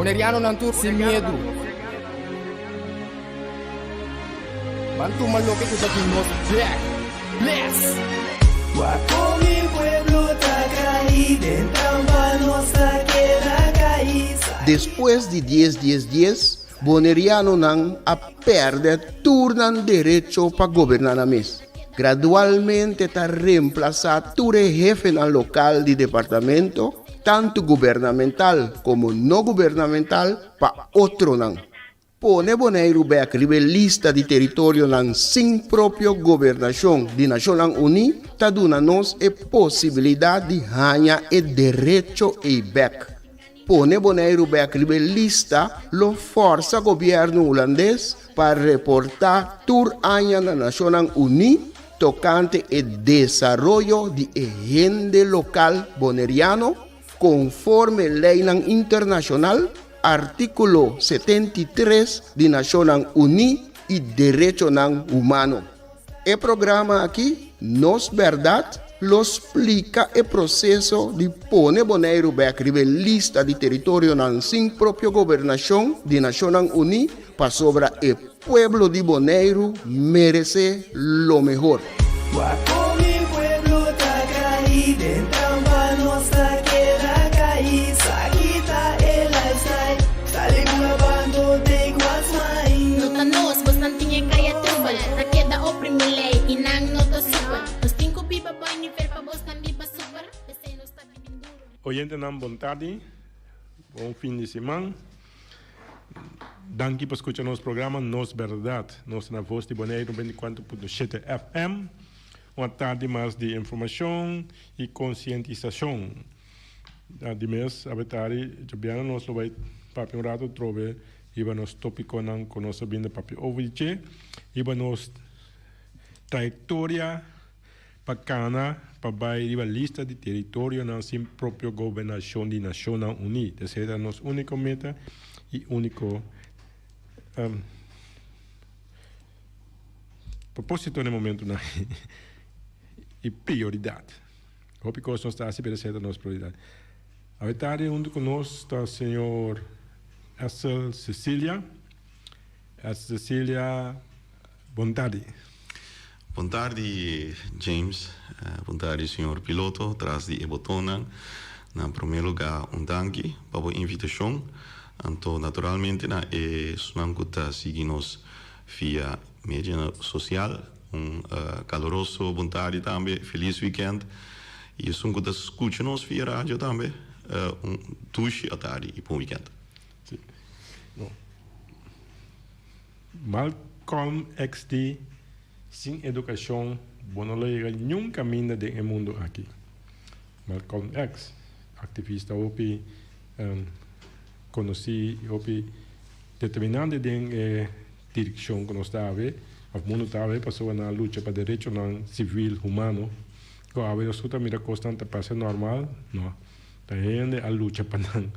Boneriano nantur sin miedo. Bantu maloque que nos black. Bless. Guapo mi pueblo Tacay, dentro nuestra queda caída. Después de 10, Boneriano nan a perder turnan derecho para gobernar a mes. Gradualmente está reemplazado tu jefe al local de departamento, tanto gubernamental como no gubernamental, para otro nan. Pone Bonaire back lista de territorio nan sin propio gobernación de Naciones Unidas, ta duna nos a posibilidad de ganhar el derecho e back. Pone Bonaire back lista lo forza gobierno holandés para reportar tur año na Naciones Unidas tocante el desarrollo de agente local boneriano conforme ley internacional, artículo 73 de Naciones Unidas y Derechos Humanos. El programa aquí, Nos Verdad, lo explica el proceso de poner Bonaire back lista de territorio sin propia gobernación de Naciones Unidas para sobre el pueblo de Bonaire merece lo mejor. Guapo mi pueblo Tacay, dentro nuestra queda caída. Quita el lifestyle, sale grabando de Guasmay. Nota nos, bastante tinha kaya trubal. Ta queda oprimile, inang nota super. Nos tinko pipa boy ni fer pa bos tambi pa super. Ese no está bien duro. Oyente nam bom tarde, bom fim de semana. Danke por escuchar nosso programa Nos Verdade. Nós na voz de Bonaire 94.7 FM. Uma tarde mais de informação e conscientização. De mês, a tarde, Jubiana nós vai para um rato trove e vai nos tópico não conosco bem da papi ouvinte e vai nos trajetória bacana para vai a lista de território não sem própria governação de Nações Unidas. Essa é a nossa única meta e único propósito no momento não e prioridade. Hope que nós está assim para ser a nossa prioridade. A tarde junto conosco está o senhor Essel Cecília. Cecília, boa tarde. Boa tarde, James. Boa tarde, senhor piloto. Traz de Ebotona. Na primeiro lugar, danke para a invitação. Então, naturalmente, na sunam que seguimos via mídia social. Caloroso, boa tarde também. Feliz weekend. E são que escutam-nos via rádio também. Tuxe à tarde e bom weekend. Sim. Malcolm XD, sem educação, não leva nenhum caminho do mundo aqui. Malcolm X, ativista OP, conheci OP determinante de direção que nós estávamos, o mundo estava passou na luta para direito civil humano. Que a vezes tudo mira constante passa normal, não. Tem a luta para não,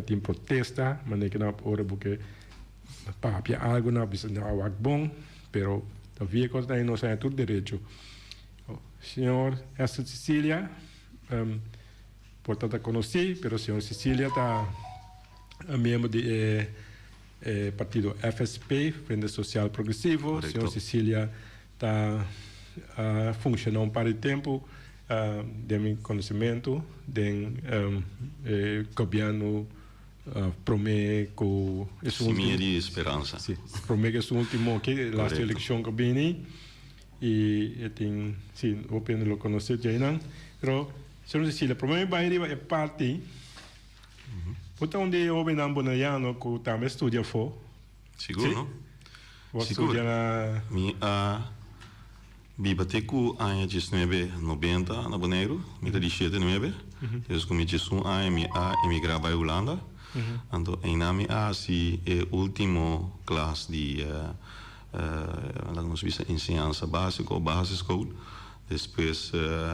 tem protesta, mas que não hora porque para algo não precisa não é bom, pero todavía coisa aí não sai tudo direito. Senhor essa Cecília, portanto conheci, pero senhor Cecília está membro do partido FSP, Frente Social Progressivo. Correcto. Senhor Cecília está funcionando para o tempo de meu conhecimento do governo promete que Semilla de esperança. sim, promete que é o último que a eleição que vem e tem sim, opinião lo conhecer já não, pero senhor Cecília, promete vai ir parte puta onde o benam bonaiano que também estudia for. Seguro, Sim. não? Você Seguro. estudia na Bibateku año 1990 na Bonaire, mita 19. Depois comecei a emigrar para a Holanda. Então, em nome si é último classe de ensinança básica ou base school. Depois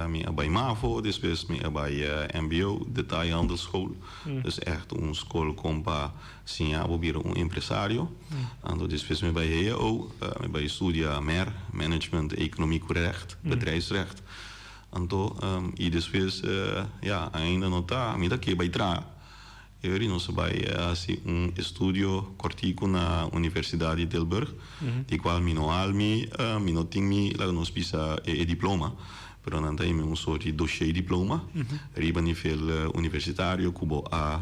me abai MAVO, depois me abai MBO, detailhandelschool. Dus echt een school com para sim abrir empresário. Então depois me abai EO, me abai estudia MER, Management, Economico Recht, Bedrijfsrecht. Então e depois ainda não está, me daqui vai tra. Eu não sei assim estudo cortico na Universidade de Tilburg, de qual mino almi, mino tingi lá nos pisa diploma, pero não tem um sorte de dossier diploma, riba nível universitário cubo a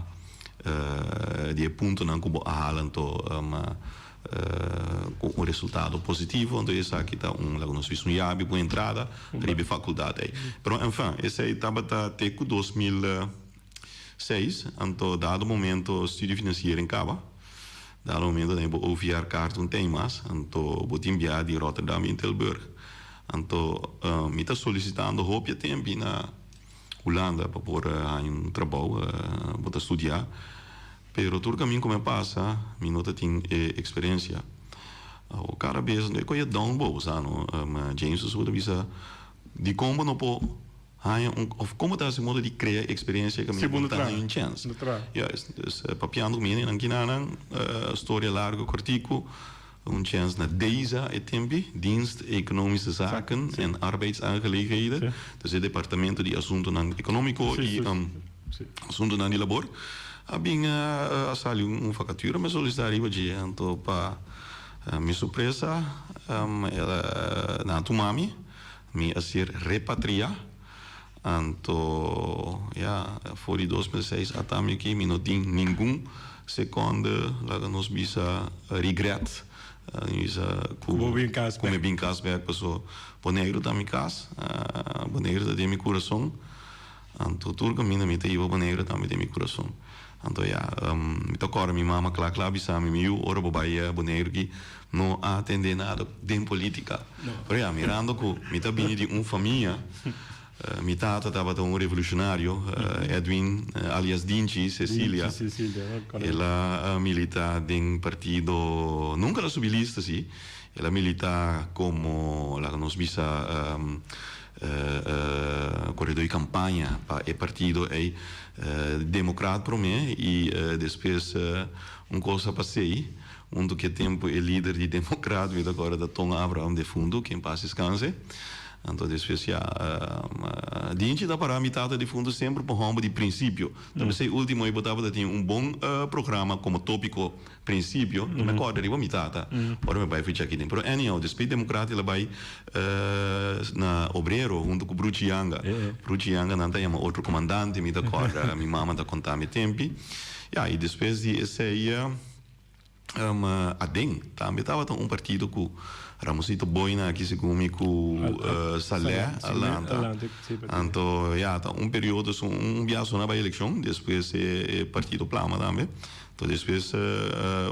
de ponto não cubo a halanto com um resultado positivo, então isso aqui está lá nos pisa jabi boa entrada, riba faculdade. Pero enfim, esse aí estava até 2006, então dado momento estudo financeiro em Caba, dado momento eu vou enviar carta temas, então vou enviar de Rotterdam em Tilburg, então me está solicitando roupa tempo na Holanda para pôr um trabalho, para estudar, pero todo caminho como passa, me nota tem experiência. O cara vez não é coisa down boa, sabe? James sudah bisa de como não pode of como está se modo de criar experiência que me dá uma chance. Ja, dus papiando meni nan kinanan história largo cortico chance na deze tempo dienst economische zaken en arbeidsaangelegenheden. Dus het departamento de assunto econômico e assunto de labor. Abing asali vacature me solicitar iba de então para minha surpresa na tumami me a ser repatria. Então, voor die 2006 até aqui, me não tinha nenhum segundo, lá nos bisa regret, como bem casa, pessoa, bonegro da minha casa, bonegro da minha coração, então tudo caminho me tem bonegro também da minha coração. Então, me tocou minha mama, claro, bisa me miu, ora bobaia, bonegro que não atende nada de política. Pero mirando que me tá vindo de família. Minha tata estava um revolucionário, Edwin, alias Dinci, Cecília. Ela milita em partido, nunca era subilista, sim. Ela milita como, lá nos bisa, corredor de campanha para o partido democrata para mim e depois coisa passei. Do que tempo é líder de democrata, e agora da Tom Abraham de Fundo, que em paz descanse. Então, depois, diante da parâmetro de fundo sempre por rombo de princípio. Então, esse último eu botava tinha bom programa como tópico princípio, não me acordo de mitata. Agora me vai ficar aqui dentro. Pero anyhow, depois democrata ele vai na obreiro junto com Bruce Yanga. Bruce Yanga não tem outro comandante, me acordo, minha mama da contar me tempo. E depois de esse aí Adem, também estava partido com Ramosito Boina, que se come com Salé, Atlanta. Então, período, viagem na eleição, depois partido Plama também. Então, depois,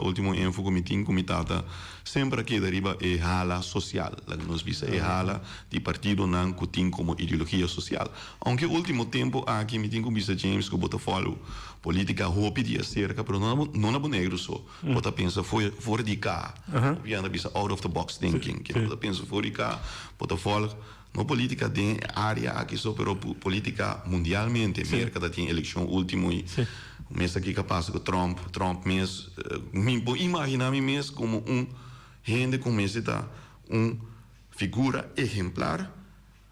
último info comitata, sempre aqui deriva é hala social. Nós visa é hala de partido não que tem como ideologia social. Aunque último tempo aqui me tem com visa James que bota follow política hope de acerca, pero não é bonegro só. Bota pensa fora de cá. Viana visa out of the box thinking. Que bota pensa fora de cá, bota follow não política de área aqui só, pero política mundialmente. América tem eleição último e mês aqui capaz que Trump mês, imaginar-me mês como gente como esse figura exemplar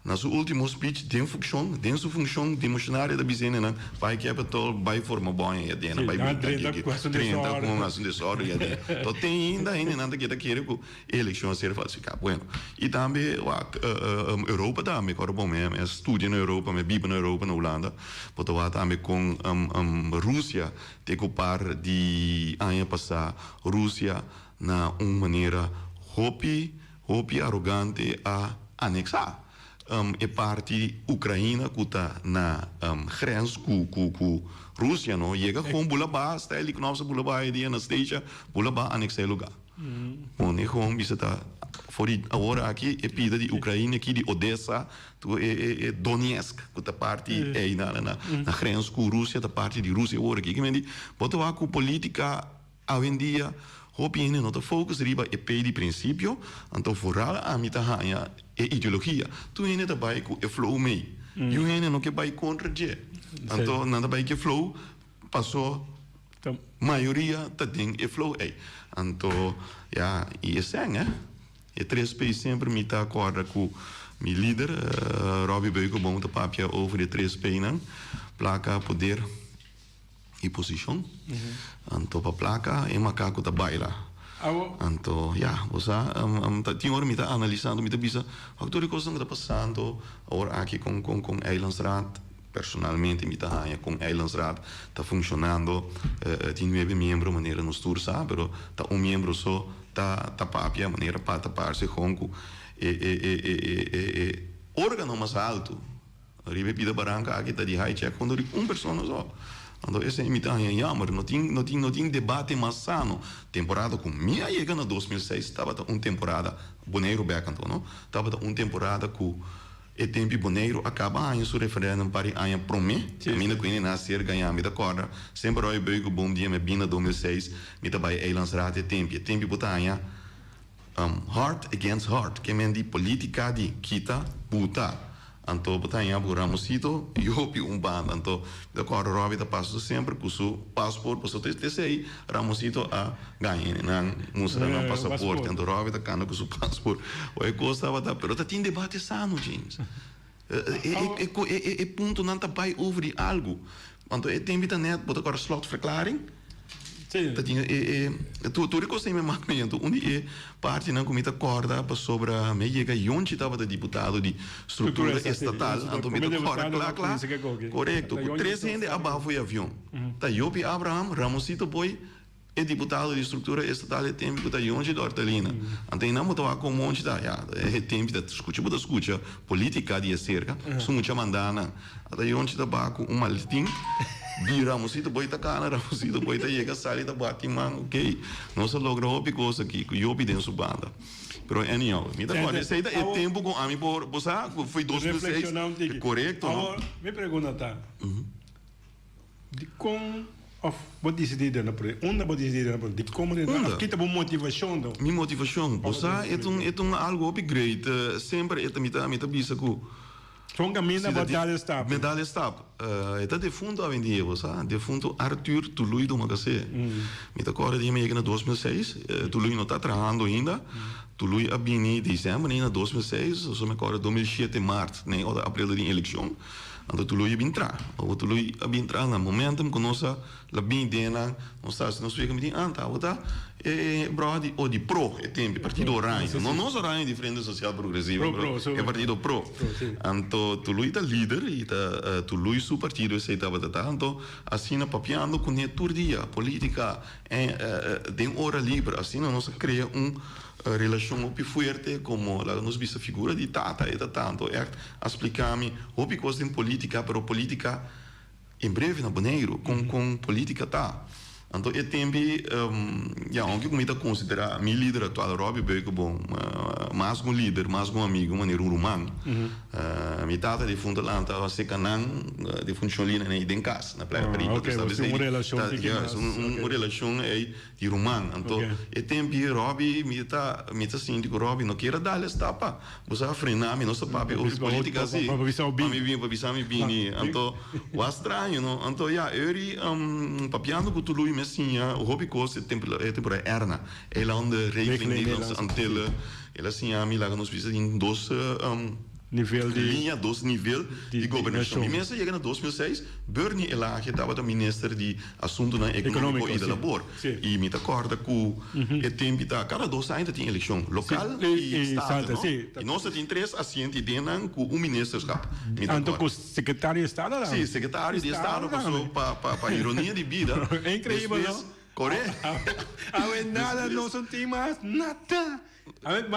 na sua última speech tem sua função demonstrária da bizena não vai capital vai forma boa e dena vai brincar com uma desordem então tem ainda nada que querer com eleição ser falsificada bueno e também a Europa também agora bom mesmo estudo na Europa me vive na Europa na Holanda porque lá também com Rússia te ocupar de ano passar Rússia na uma maneira hopi arrogante a anexar é parte Ucrânia que está na grens com Rússia não chega com bulaba está ele que nossa bulaba ideia na stage bulaba anexar lugar bom é com bisa tá fora agora aqui é pida de Ucrânia aqui de Odessa tu é Donetsk que está parte é na grens com Rússia da parte de Rússia agora aqui que me diz pode lá com política hoje em dia opinião não focus riba é pé de princípio então fora a mita hanya é ideologia tu ainda tá vai com o flow mei e o ainda não que vai contra je então nada vai que flow passou maioria tá tem o flow aí então e assim e três pés sempre me tá acorda com meu líder Robbie Beuco bom tá papia over de três pés não placa poder e posição. Então, para placa, é macaco da baila. Então, tinha hora me tá analisando, me tá bisa, aquele coisa que está passando, agora aqui com Eilandsraad, personalmente me tá com Eilandsraad, está funcionando, tem 9 membros, maneira nos tours, pero tá membro só, tá papia, maneira para tapar-se com órgano mais alto. Ribe pida barranca aqui tá de high check quando pessoa só. Então esse é imitação jammer, não tem debate mais sano. Temporada com minha chega na 2006 estava temporada Boneiro back então, não? Estava temporada com e tempo Boneiro acaba a seu referendo para a promete, a minha coisa nascer ganhar me da corda. Sempre eu beigo bom dia me bina 2006, me tá vai Eilandsraad e tempo botar heart against heart, que é de política de kita puta. Então, botanya bu Ramosito, yopi band. Então, da cor Robi da passo sempre com o passaporte, passou aí Ramosito a ganhar, não mostra não passaporte. Então, Robi da cana com o passaporte. O coisa estava da, pero tá tem debate sano, James. É ponto não tá pai over algo. Então, é tempo da net, bota agora slotverklaring. Tu recostei me macamento, onde parte na comida corda sobre a meia que onde estava de deputado de estrutura estatal, então me corda claro, correto, 3 gente abaixo o avião. Tá Yopi Abraham Ramosito Boy é deputado de estrutura estatal é tempo da onde da hortelina. Então não me toa com monte da é tempo da escuta política de cerca, sou muito mandana, até onde da baco maletim. Di Ramosito boy ta cana, Ramosito boy ta chega sali da bate man, ok. Não se logra hobby coisa aqui, que eu pedi sua banda. Pero anyhow, me dá pode ser é tempo com a mim por você foi 2006, correto? Agora me pergunta tá. De como what decidir na por onde pode decidir na por de como que tá motivação do minha motivação você é algo upgrade sempre me tá bisa com Son camina medalha stap. Medalha stap. Eta de fundo a vendia, você? De fundo Arthur Tului do Magacê. Me tá corre de meia na 2006. Tului não tá trabalhando ainda. Tului a bini dezembro nem na 2006. Só me corre 2007 março, nem ou abril de eleição. Então Tului a entrar. O Tului a entrar no momento que nós la bem dena, nós fica me diz, tá, tá. Brody o di pro é tempo partido orange não orange de frente social progressiva é partido pro então Tului tá líder e tá Tului su partido esse estava então assim na papiando com tour dia política tem hora livre assim nós cria relação muito forte como a nos vista figura de tata e tanto explicar-me o coisa em política pero política em breve na Boneiro com política tá. Então, é tempo, onde eu me considero meu líder atual, Robbie Beuco, bom, mais um líder, mais um amigo, maneiro romano. Me tata de fundo lá, então, se canang de funcionalina nem em casa, na praia perigo. Ok, você uma relação uma relação de romano. Então, é tempo, Robbie, me tá síndico, Robbie, não queira dar essa tapa. Você a frenar, me não se pape, os políticos assim. Para avisar me bem. Então, o estranho, não? Então, eu papiando com Tului, assim, o hobby cost é temporada erna. Ela onde reikling Nederlandse Antillen. Ela assim, a mim lá nos visa em dois linha, dois nível de governação. E mesmo chega na 2006, Bernie ela que estava o ministro de assunto econômico e de labor. E me acorda com o tempo da cada 2 anos tem eleição local e estado. E nós temos 3 assentos dentro com o ministro escapa. Então com o secretário de estado lá. Sim, secretário de estado passou para ironia de vida. É incrível, não? Correto? Nada, não sentimos nada. A ver,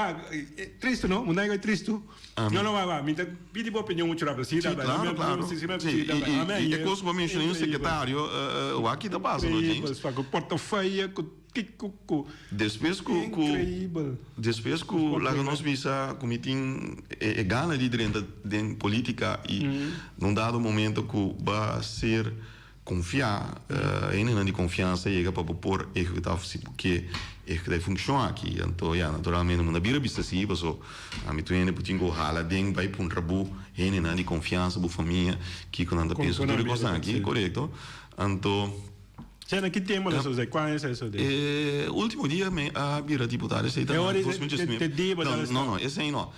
triste, ¿no? Una cosa triste. No, va. Me pide uma opinião muito rápida. Sí, claro. E coisa que eu mencionei o secretário, o aqui da base, não, James? Com portafólio, com depois que lá nós visa comitim gana de dentro de política e num dado momento que vai ser confiar ainda de confiança chega para pôr porque que funciona aqui então naturalmente não vira vista assim passou a mim tu ainda putinho hala dentro vai para rabu ainda de confiança para família que quando anda pensa tudo coisa aqui correto então Cena que tema na sociedade, qual é isso de? Último dia me a bira deputada aceita. Não, esse aí não.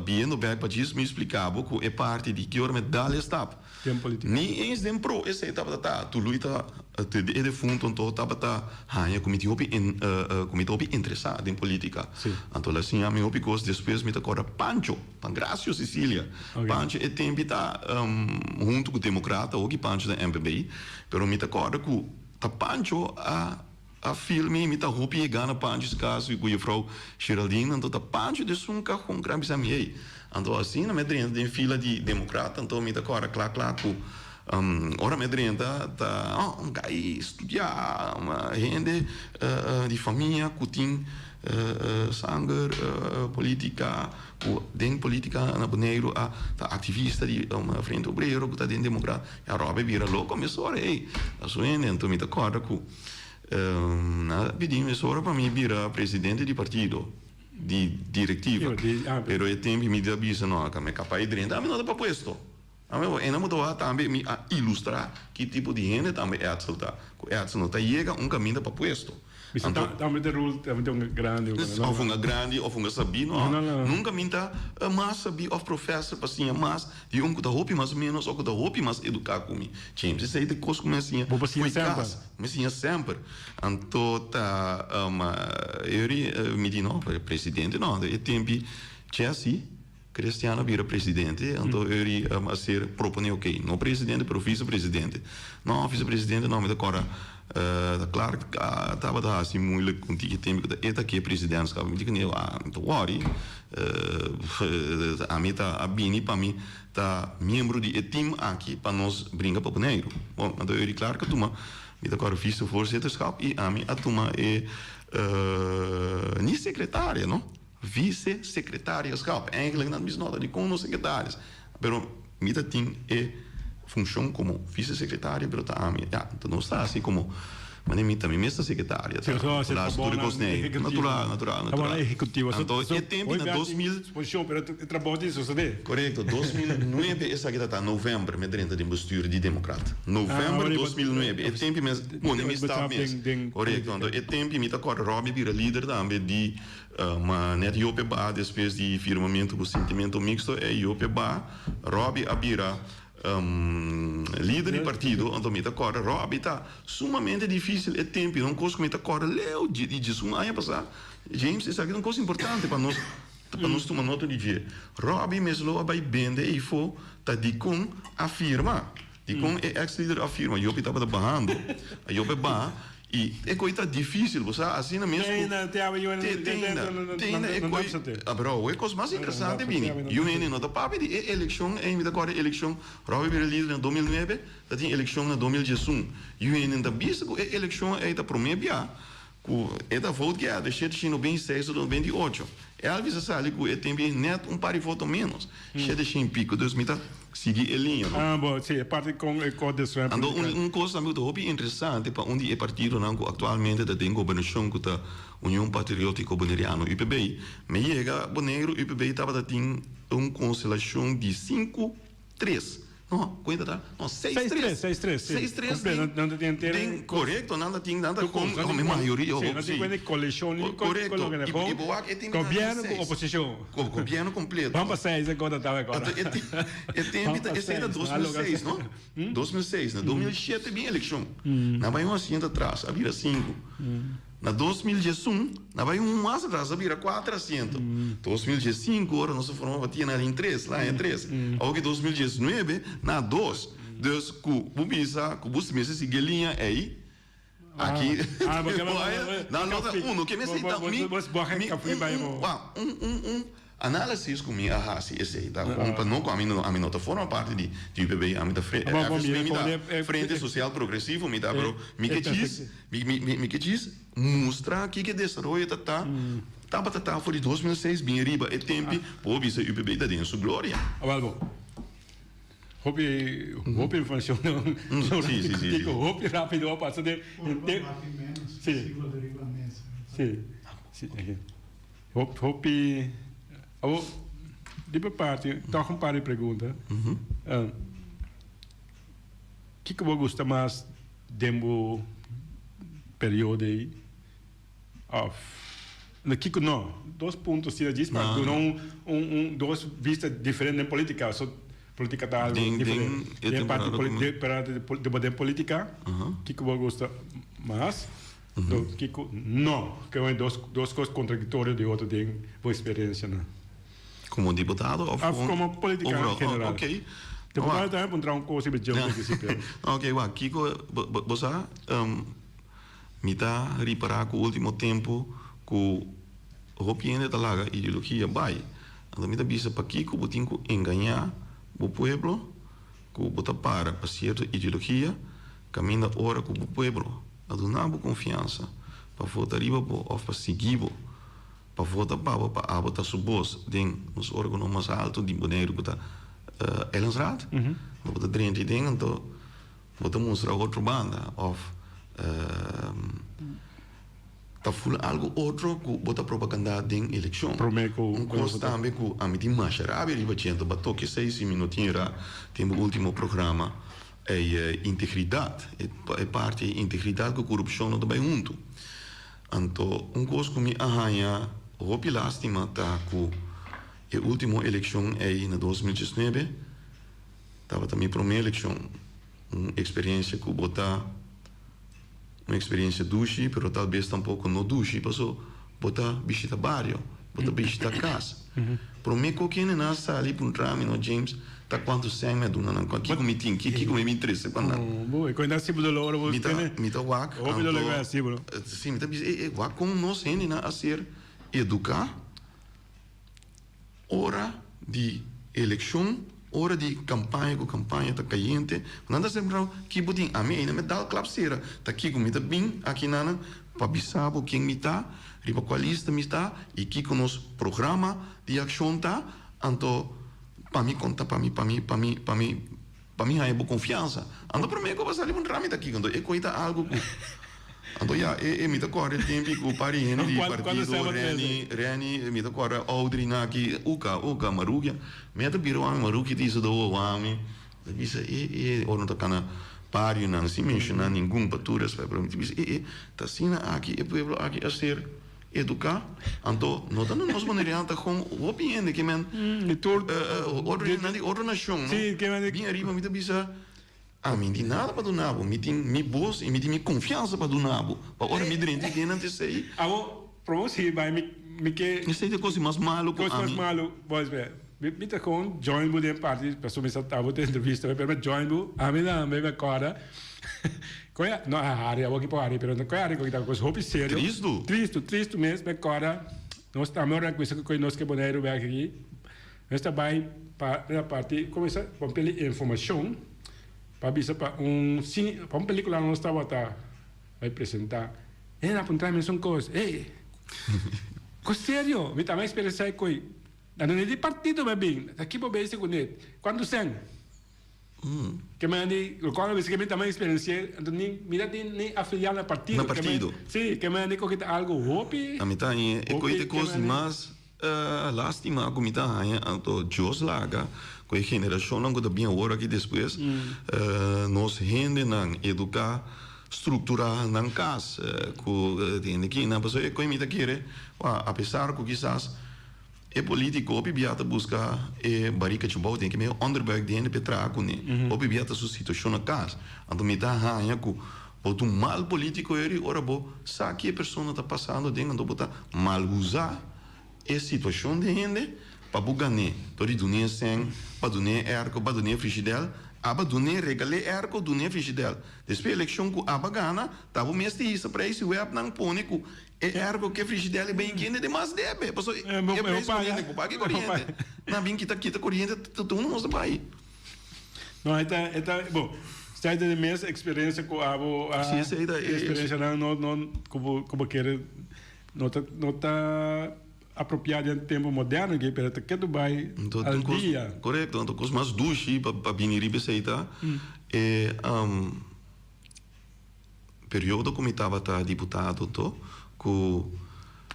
Vindo back para isso me explicava que é parte de que me dá estap. Tempo político. Nem eens den pro esse aí tava tu luta de fundo então tava hanya comité opi interessado em política. Então assim a mim opi cos depois me agora Pancho, Pangracio Sicília. Pancho é tempo tá junto com o democrata ou que Pancho da MPB, pero me agora que tá Pancho a filme me tá hopi e gana Pancho caso com a frau Geraldine, então tá Pancho de sunca com grande amigo. Então assim na medrenda de fila de democrata, então me agora claro que ora medrenda tá gai estudar uma gente de família que tem sangue política den política na boneiro a ativista de uma frente obreiro que está dentro democrata a roba vira louco começou aí a sua então me acorda que pedimos ora para mim virar presidente de partido de diretiva pero é tempo me avisa não que me capaz de dentro me não dá para puesto e não mudou também me ilustrar que tipo de gente também é absoluta chega caminho para puesto. Também de rule, também um grande. Of um grande, of um sabino. Nunca minta mais sabi of professor passinha mais de que da hopi mais menos ou que da hopi mais educar comigo. James, isso aí de coisa como assim. Passinha sempre. Então tá eu me diz não, presidente não, é tempo Chelsea Cristiano vira presidente, então eu a ser propõe ok, não presidente, pero vice-presidente. Não, vice-presidente não me decora. Claro que estava assim muito contigo tempo que eta que presidente, me diga não, então worry, a mim tá a bini para mim tá membro de time aqui para nós brincar para o Neiro. Bom, então eu claro que a turma me decora vice-voorzitterschap e a mim a turma é nem secretária, não? Vice-secretariaschap. Eigenlijk dat is nota de secretários. Pero mita tem função como vice-secretária, pero também não está assim como mas nem também mesma secretária. Lá tudo cosnei. Natural. Executivo. Então é tempo na 2000. Posição, pero trabalho disso, sabe? Correto. 2009 essa aqui tá novembro, me dentro de bestuur de democrata. Novembro 2009. É tempo mesmo. Bom, me está mesmo. Correto. Então é tempo me tá agora Robbie vira líder também de net Iopeba depois de firmamento com sentimento mixto é Iopeba. Robbie abira líder de partido, então me agora Robbie tá sumamente difícil é tempo, não coisa me agora leu de um ano passar. James, isso aqui é uma coisa importante para nós tomar nota de dia. Robbie mesmo vai bem e foi tá de com afirma, de com é ex-líder afirma, eu estava barrando, eu beba e é coisa difícil, você assim mesmo. Tem é coisa. Bro, é coisa mais interessante bem. Eu não tá papo de eleição, é agora eleição. Robbie vira líder em 2009, tá tem eleição em 2018. Eu não tá visto que eleição é da primeira é da voto que é da gente no 26 ou 28. É algo que sabe que é tempo net par de voto menos. Chega de pico 2000 seguir a linha. Bom, sim, é parte com o código de então coisa muito interessante para onde é partido não atualmente da tem governação que da União Patriótica Boneriano UPB. Me chega Boneiro UPB estava tem constelação de 5-3. Não, cuida tá? Não, 6-3. 6-3. Não tem inteiro. Correto, nada tem nada com a maioria. Sim, não tem coisa coleção. Correto. E governo com oposição. Governo completo. Vamos para 6 agora. É tempo, esse é 2006, não? 2006, na 2007 bem eleição. Na vai assim atrás, a vira 5. Na 2011, na vai mais atrás, a vira 400. 2015, agora nós formamos a tia em 3, lá em 3. Agora 2019, na 2. Dus, ku bisa, ku bus mesi sigelinha aí. Aqui. Na nota 1, que me aceita análise comigo, se esse aí, tá? Não com a minha nota forma parte de UPB, a minha frente social progressivo, me dá, bro, me que diz, mostrar que desenvolve tá foi de 2006 bem riba, é tempo, pô, bisa UPB da dentro sua glória. Hope informação sim. Hope rápido passa de sim. Hope de parte, toca par de perguntas. O que você gosta mais dembo período aí of Kiko não, 2 pontos se diz, mas dois vistas diferentes em política, só política está algo diferente. Tem parte de política, Kiko gosta mais, Kiko não, que é duas coisas contraditórias de outro tem boa experiência, né? Como deputado ou como política em general. Ok. Deputado também encontrar um curso de jogo que Ok, Kiko, você me está reparar com o último tempo que o opinião da laga ideologia vai. Então me está bisa para Kiko botin que enganar o povo, que botar para certa ideologia, caminha hora com o povo, a donar confiança para votar riba ou para seguir para votar para abotar sua voz dentro dos órgãos mais altos de poder botar Ellensraad, botar dentro de então botar mostrar outra banda of tá full algo outro que bota propaganda de eleição. Coisa também que a mim mais charabe riba tinha bato que 6 minutinhos tem o último programa é integridade é parte integridade com corrupção não também junto. Então coisa que me arranha roupa lástima tá com a última eleição é na 2019 tava também primeira eleição uma experiência que botar uma experiência duche, pero talvez tampouco no duche, passou botar visita barrio, botar visita casa. Para mim, qualquer nessa ali para trame no James, tá quanto sangue do não, que me tem, que me interessa quando. Boa, quando é símbolo da hora você tem. Me tá wak. Sim, me tá wak como nós ainda a ser educar hora de eleição hora de campanha tá caiente nada sempre que botin a mim ainda me dá clapseira tá aqui com me tá bem aqui nana para bisabo quem me tá riba qualista me tá e aqui com nos programa de ação tá então para mim conta para mim aí boa confiança ando para mim que passar ali um tramite aqui quando é coisa algo então já me tá corre tempo que o pariente de partido Reni me tá corre Audrina aqui uka marugia me tá biro a marugia disso do homem disse ou não tá cana pari não se menciona nenhum paturas vai para mim disse tá sina aqui é pueblo aqui a ser educar então não tá nos maneiras tá com o opinião que men outra nação sim que men bem arriba me tá bisa a mim de nada para do nabo, me tem me boss e me tem me confiança para do nabo. Para hora me drente que não te sei. Amo promosi vai me que não sei de coisa mais malo com a mim. Malo, pois bem. Me tá com join bu de parte, pessoa me está a entrevista, mas join bu, a mim não me agora. Coia, não a área, vou aqui para a área, pero não coia área que tá com roupa sério. Tristo mesmo, agora nós estamos agora com isso que nós que boneiro vai aqui. Nós está bem para a parte começar com pela informação. Para bisa para cine, para película não estava vai apresentar. Na ponta me são coisas. Sério, me também experiência coi. Não é de partido bem. Aqui para ver segundo. Quando sen? Que me andi, quando me que me também experiência, então mira nem afiliar na partido. Na partido. Sim, que me andi com algo hope. A mim tá aí, é coisa coisa mais lástima como tá aí, então Jos laga. Com a geração não gosta bem agora aqui depois nós gente não educar estruturar na casa tem aqui na pessoa é como me quer apesar que quizás é político o bibiata busca é barica de bom tem que meio underbag de petra com né o bibiata sua situação na casa então me dá ranha com o mal político ele ora bo sabe que a pessoa está passando dentro do botar mal usar a situação de gente para bugané, tori dunia sem, para dunia erco, para dunia frigidel, aba dunia regale erco, dunia frigidel. Depois eleição com aba gana, tava mestre isso para esse web não pone com erco que frigidel é bem quente demais debe, passou é preço corrente, com pague corrente. Na bem kita corrente, tu não mostra pai. Não, bom. Está de minha experiência com a experiência não como querer não tá apropriado em tempo moderno que para que tu vai al dia correto então coisa mais duche para vir e receita é período como estava deputado to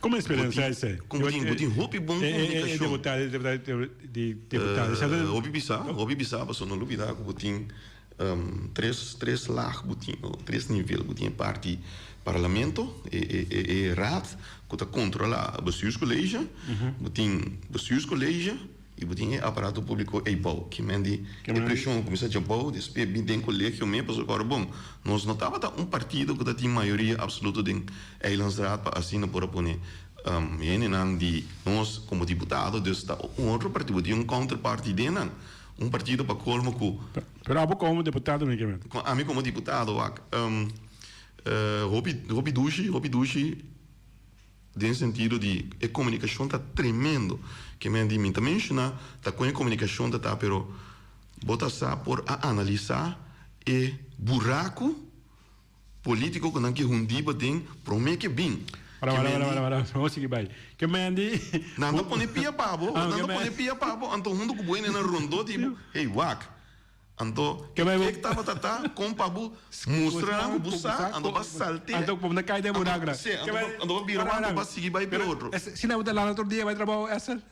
como experiência essa como tem roupa bom comunicação deputado o bibisa passou no lubida como tem três lag butin, três nível butin parte parlamento e raad que tá controla o bestuurscollege, butin bestuurscollege e butin aparato público e bau que mendi impressão começa a bau depois bem colégio me passou agora bom nós notava tá partido que tinha maioria absoluta em Eilandsraad para assim por apone de nós como deputado está outro partido tinha counterparty dentro partido para colmo com Pero abo como deputado mesmo. a mim como deputado Robi Dushi no sentido de a comunicação está tremendo que me mencionar tá com a comunicação tá pero bota só por a analisar e buraco político que não que hundiba tem promete que bem Para, vamos seguir bem. Que mendi. Nanda pone pia pabo, anto mundo que boina na rondo tipo, hey wak. Anto que tava tata com pabo mostrando busa, ando ba salte. Anto como na caída buragra. Ando ba biro ando ba seguir vai pelo outro. Se não der lá no outro dia vai trabalhar essa?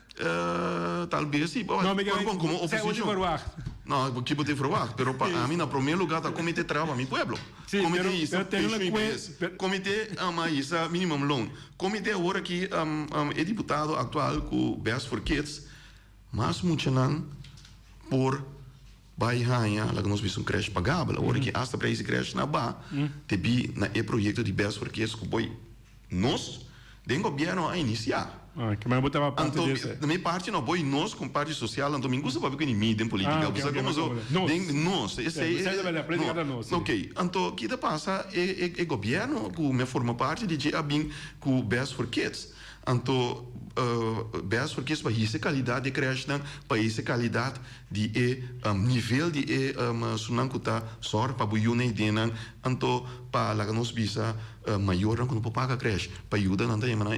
Talvez sim, como oposição. Não, porque bote forward, pero para mim na primeiro lugar tá comitê trabalho mi pueblo. Comitê isso, comitê isa minimum loan. Comitê agora que é deputado atual com Best for Kids, mas muito não por bairranha, lá que nós vimos creche pagável, agora que hasta para esse creche na ba, tebi na projeto de Best for Kids que boi nós den governo a iniciar. Que mais botava parte desse. Da minha parte não, boi nós com parte social, então domingo você vai ver que nem política, você como nós, esse é ok. Então que passa é governo que me forma parte de bem com Best for Kids. Então Best for Kids para essa qualidade de creche, para essa qualidade de nível de sunan que tá sor para buiu nem denan, então para lá que nós visa maior não quando paga creche, para ajuda não tem mana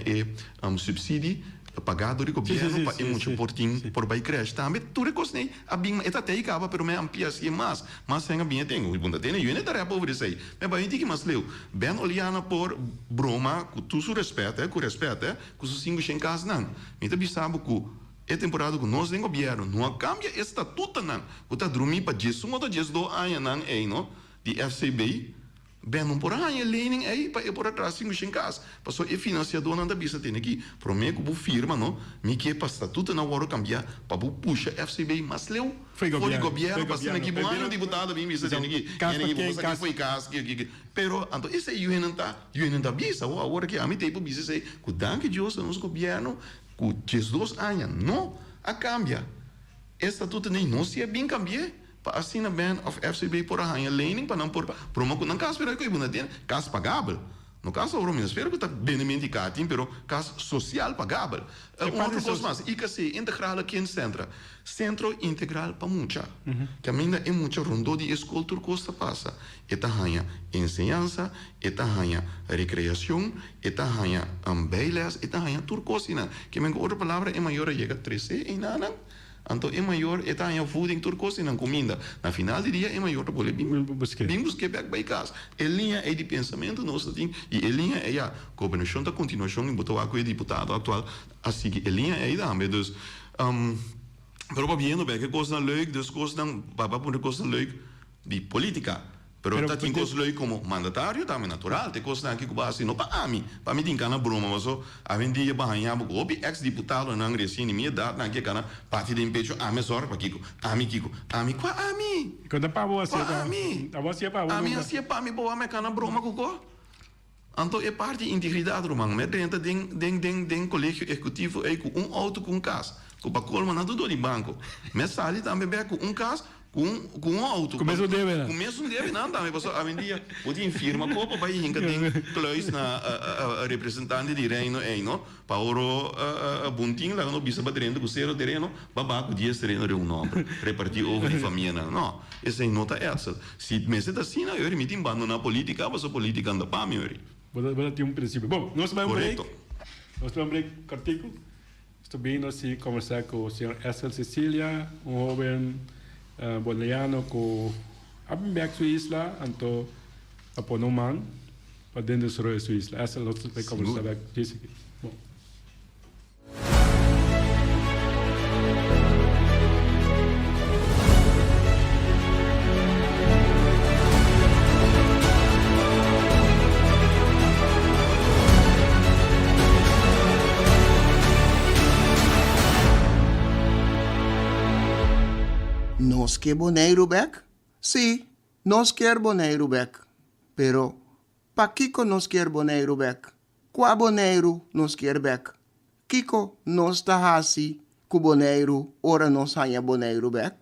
subsídio pagado do governo para muito por vai creche também tudo coisa nem a bem eta tem acaba pero me amplia assim mas sem a bem tem o bunda tem eu nem tarefa pobre sei mas vai ter que mais leu bem olhando por broma com tu su respeito com respeito com su cinco em casa não me tá bisabo com é temporada que nós nem governo não cambia estatuto não o tá dormir para Jesus ou Jesus do ano não é não de FCB bem não por aí lening aí para por atrás cinco em casa passou e financiador não da bisa tem aqui promete que firma não me que para estatuto não hora cambiar para puxa FCB mas leu foi governo passando aqui bom ano deputado bem bisa tem aqui foi casa que pero então esse aí não tá bisa ou agora que a mim tem para bisa sei que danke Deus nosso governo que Jesus anos não a cambia estatuto nem não se é bem cambiar para assinar bem of FCB por a lening para não por promo que não caso espera que ibuna tem caso pagável no caso o romano espero que está bem indicado pero caso social pagável outra coisa mais e que se integral aqui no centro integral para muita que ainda é muita rondo de escola turcosta passa eta hanha enseñanza eta hanha recreação eta hanha bailes eta hanha turcosina que me outra palavra é maior chega 13 em nada. Então é maior é tá em food em turcos e na comida na final do dia é maior para poder bem buscar back by casa a linha é de pensamento nosso tem e a linha é a governação da continuação em botar o deputado atual assim que a linha é também dus pero para bem que coisa leuk dus coisa não para por coisa leuk de política pero tá tem coisa leuk como mandatário também natural tem coisa aqui que base não para mim tem cana broma mas a vendia banha o obi ex deputado não agressivo nem idade na que cana parte de emprego a mesor para Kiko qua ami quando para você a você para a minha se para mim boa me cana broma com então é parte de integridade romano me dentro den colégio executivo é com auto com casa com para colma na tudo de banco me sali também com casa com um auto começo deve não também passou a vendia podia firma copa vai hinca tem cluis na representante de reino não para oro bunting lá no bisa badrendo com zero terreno babaco 10 terreno de nome repartir over de família não essa é nota essa se me se assim eu me tem abandonar política mas a política anda para mim você tem princípio bom nós vamos break artigo estou bem nós conversar com o senhor Essel Cecília jovem boliviano ko abim back to isla anto aponoman para dentro de sua isla essa é a vai conversar back Jessica bom Nos que boneiro back? Sí, nos quer boneiro back. Pero, pa Kiko nos quer boneiro back? Qua boneiro nos quer back? Kiko nos ta hasi ku boneiro ora nos hanya boneiro back?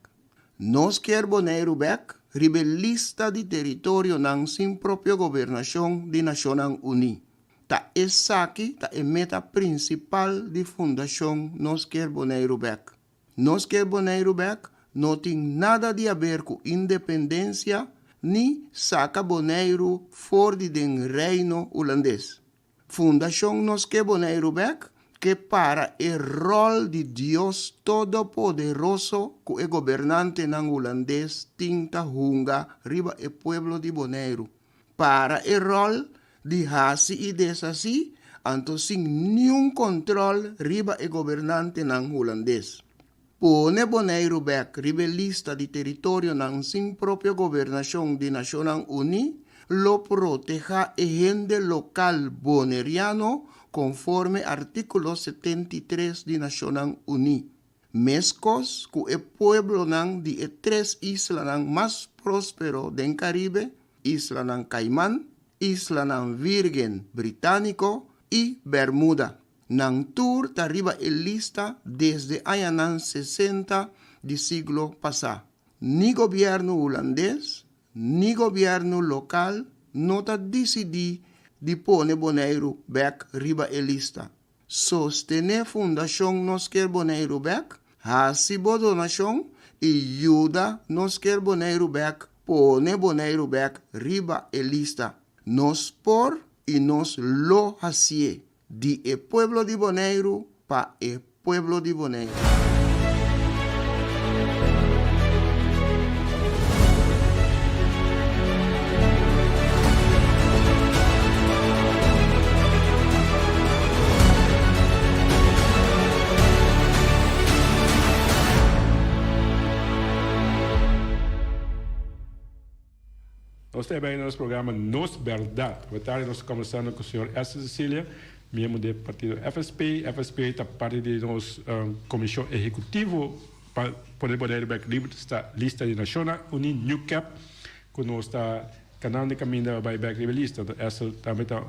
Nos quer boneiro back? Rebelista de território ng sin propio gobernação de Nacional Uni. Ta esaki ta e meta principal de fundação nos quer boneiro back. Nos quer boneiro back não tem nada de a ver com independência ni saca boneiro fora de reino holandês. Fundação nos quer boneiro back que para o rol de Deus Todo-Poderoso que o governante ng holandês tinta hunga riba e pueblo de Bonaire. Para o rol de hasi e desasi, anto sin nenhum control riba e governante ng holandês. Pone Bonaire back rebelista de território ng sin propio gobernação de Nacional Uni, lo proteja e gente local boneriano conforme artículo 73 de Nacional Uni. Mescos que o pueblo ng de tres islas ng más próspero del Caribe, Isla ng Caimán, Isla ng Virgen Británico y Bermuda. Nang tour tariba el lista desde años 60 del siglo pasado. Ni gobierno holandés, ni gobierno local no ta decidí de pone Bonaire back riba el lista. Sostener fundación nos quer Bonaire back, hasibo donación y ayuda nos quer Bonaire back, pone Bonaire back riba el lista. Nos por y nos lo hacie. De el pueblo de Bonaire pa el pueblo de Bonaire. Nós também no nosso programa Nos Verdade. Boa tarde, nós estamos conversando com o senhor Esther Cecília, membro do partido FSP. FSP está parte de nossa comissão executiva para poder back lista de Nacional Uni New Cap, que nós está canal de caminho da back rebelista. Essa também está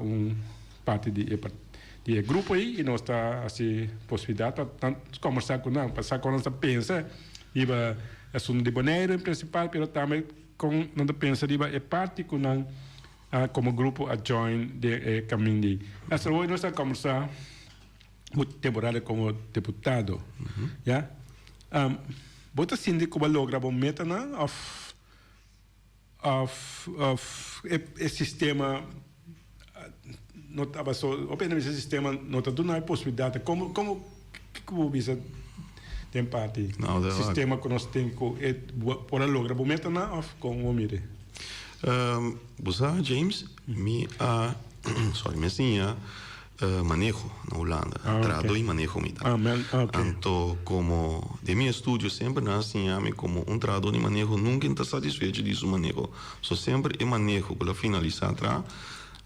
parte de grupo aí e nós está assim possibilidade para conversar com nós, passar com nossa pensa e é assunto de Bonaire principal, mas também com não pensa riba é parte com como grupo a join de caminho. Essa hoje nós estamos conversar temporada como deputado, já. Bota síndico vai lograr bom meta na of sistema não estava só apenas esse sistema não está dando a possibilidade como visa tem parte sistema que nós temos para lograr bom meta na of como mire Busa James me enseña manejo na Holanda, trado y manejo mitad. Tanto como de mi estudio siempre me enseña como trado y manejo nunca está satisfecho de su manejo. So siempre el manejo para finalizar atrás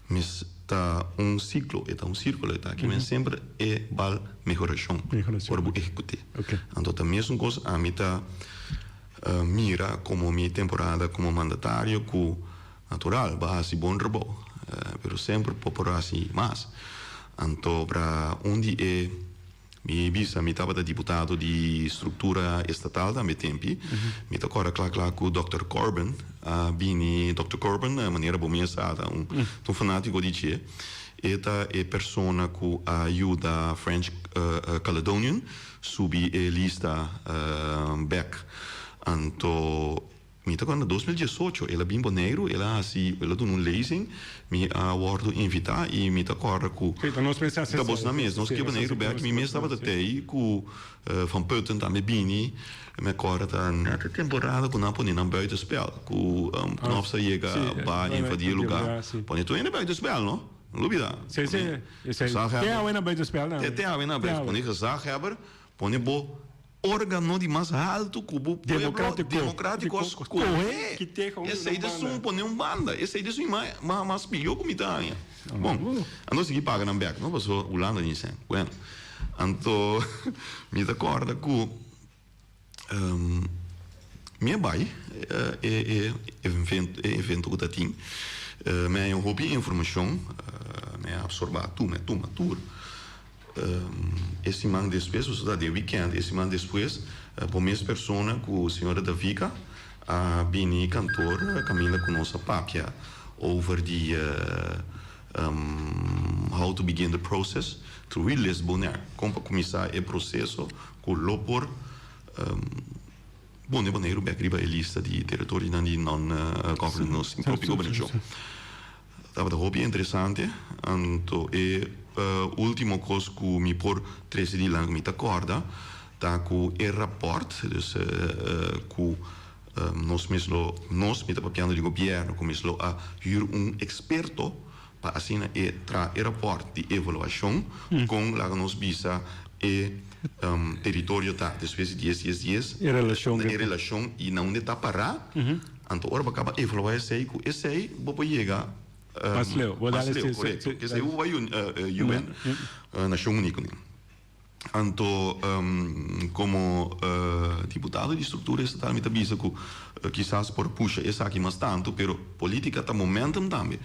me está ciclo, está círculo, está que me siempre val mejoración por ejecutar. Entonces también es una cosa a mí está mira como mi temporada como mandatario que natural va así buen rebo, pero siempre por así más. Então, para onde me visa, me estava deputado de estrutura estatal da tempo, me está agora claro com o Dr. Corbyn, Dr. Corbyn, de maneira boa mensada, fanático de che, esta é persona que ajuda a French Caledonian subir a lista back. Então, me está agora em 2018, ela bem boneiro, ela assim, ela deu lezing, me awardo invitar e me está agora com da bolsa na mesa, nós que boneiro back, me estava até aí com van Putten também bini, me agora tá na temporada com não pôr na buitenspel, com nós chega para invadir lugar, põe tu ainda buitenspel, não? Lubida. Sim. Tem a na buitenspel, não? Tem a na buitenspel, põe gezag hebben, põe bo órgão de mais alto cubo democrático esse aí é um pôr banda esse aí é mais pior como está bom a nós aqui paga na back não passou Holanda nem sei bueno então me acorda que Minha bai evento que tem, me eu hobby informação, me absorbar tu, me tu matur. Esse man depois, o da de weekend, esse man depois, por mesma pessoa com a senhora Davica, a bini cantor Camila com nossa papia over the how to begin the process to release Bonaire, como para começar o processo com o lopor Bonaire riba a lista de território de non-governance próprio governo. Estava de hobby interessante, então último coisa que me por 13 dias lang me acorda, tá com o rapport, dus com nós met papiando de governo começou a ir experto para assim tra rapport de avaliação com lá nos visa território tá depois de 10 dias relação e não de parar então ora acaba evaluar esse com esse vou chegar correto que esse vai UN Nação Unida então como deputado de estrutura estatal me avisa que quizás por puxa essa aqui mais tanto pero política tá momentum também